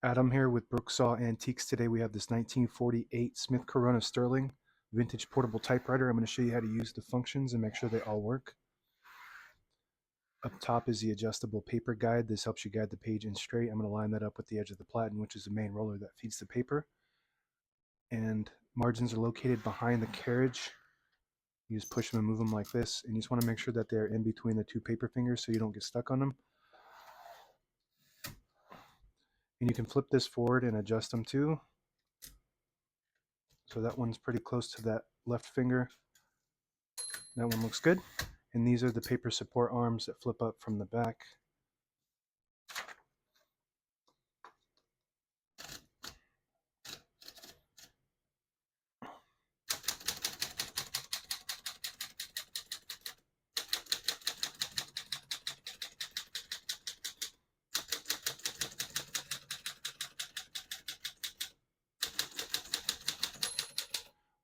Adam here with Brooksaw Antiques. Today we have this 1948 Smith Corona Sterling vintage portable typewriter. I'm going to show you how to use the functions and make sure they all work. Up top is the adjustable paper guide. This helps you guide the page in straight. I'm going to line that up with the edge of the platen, which is the main roller that feeds the paper. And margins are located behind the carriage. You just push them and move them like this, and you just want to make sure that they're in between the two paper fingers so you don't get stuck on them. And you can flip this forward and adjust them too. So that one's pretty close to that left finger. That one looks good. And these are the paper support arms that flip up from the back.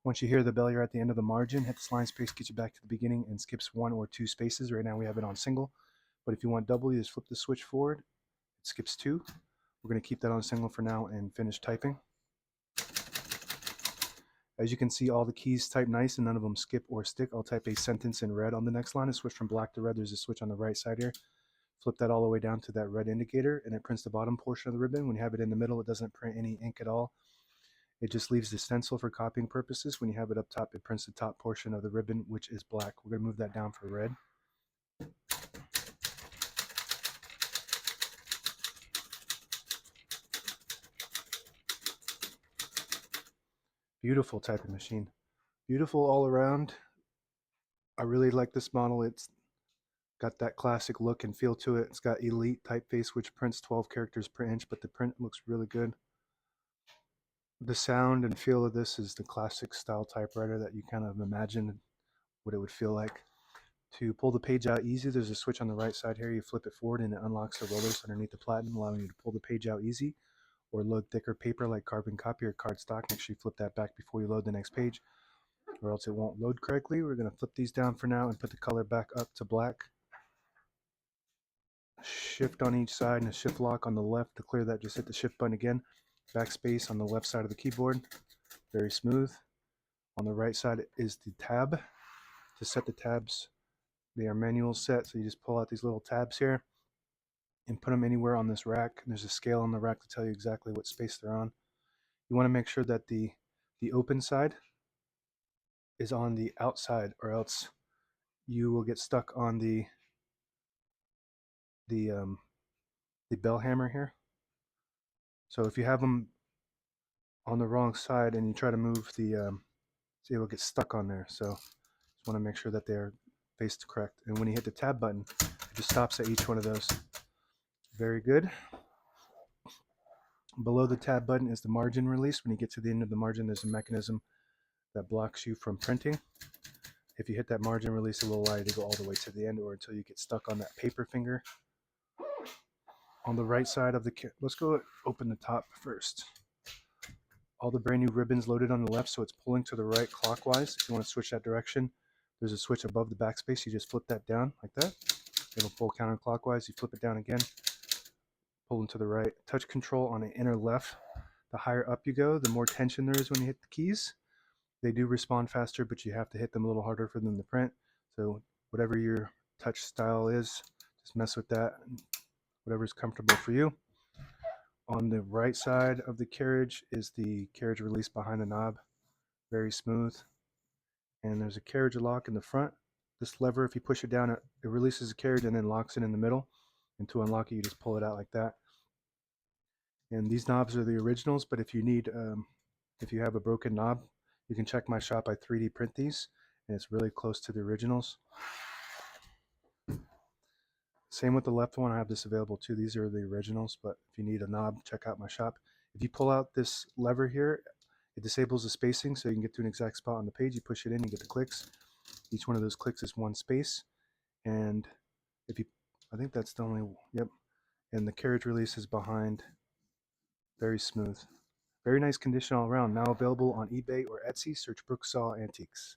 Once you hear the bell, you're at the end of the margin. Hit the line space, get you back to the beginning, and skips 1 or 2 spaces. Right now we have it on single, but if you want double, you just flip the switch forward. It skips 2. We're going to keep that on single for now and finish typing. As you can see, all the keys type nice and none of them skip or stick. I'll type a sentence in red on the next line and switch from black to red. There's a switch on the right side here. Flip that all the way down to that red indicator, and it prints the bottom portion of the ribbon. When you have it in the middle, it doesn't print any ink at all. It just leaves the stencil for copying purposes. When you have it up top, it prints the top portion of the ribbon, which is black. We're going to move that down for red. Beautiful typing machine. Beautiful all around. I really like this model. It's got that classic look and feel to it. It's got Elite typeface, which prints 12 characters per inch, but the print looks really good. The sound and feel of this is the classic style typewriter that you kind of imagine what it would feel like. To pull the page out easy, there's a switch on the right side here. You flip it forward and it unlocks the rollers underneath the platen, allowing you to pull the page out easy or load thicker paper like carbon copy or cardstock. Make sure you flip that back before you load the next page, or else it won't load correctly. We're going to flip these down for now and put the color back up to black. Shift on each side and a shift lock on the left. To clear that, just hit the shift button again. Backspace on the left side of the keyboard. Very smooth. On the right side is the tab. To set the tabs, they are manual set, so you just pull out these little tabs here and put them anywhere on this rack. There's a scale on the rack to tell you exactly what space they're on. You want to make sure that the open side is on the outside, or else you will get stuck on the bell hammer here. So if you have them on the wrong side and you try to move the so it will get stuck on there. So just want to make sure that they're faced correct. And when you hit the tab button, it just stops at each one of those. Very good. Below the tab button is the margin release. When you get to the end of the margin, there's a mechanism that blocks you from printing. If you hit that margin release, it will allow you to go all the way to the end or until you get stuck on that paper finger. On the right side of the kit, let's go open the top first. All the brand new ribbons loaded on the left, so it's pulling to the right clockwise. If you want to switch that direction, there's a switch above the backspace. You just flip that down like that. It'll pull counterclockwise. You flip it down again, pull to the right. Touch control on the inner left. The higher up you go, the more tension there is when you hit the keys. They do respond faster, but you have to hit them a little harder for them to print. So whatever your touch style is, just mess with that. Whatever's comfortable for you. On the right side of the carriage is the carriage release behind the knob. Very smooth. And there's a carriage lock in the front. This lever, if you push it down, it releases the carriage and then locks it in the middle. And to unlock it, you just pull it out like that. And these knobs are the originals, but if you need, if you have a broken knob, you can check my shop. I 3D print these, and it's really close to the originals. Same with the left one. I have this available too. These are the originals, but if you need a knob, check out my shop. If you pull out this lever here, it disables the spacing so you can get to an exact spot on the page. You push it in, you get the clicks. Each one of those clicks is one space. And if you, I think that's the only, yep. And the carriage release is behind. Very smooth. Very nice condition all around. Now available on eBay or Etsy. Search Brooksaw Antiques.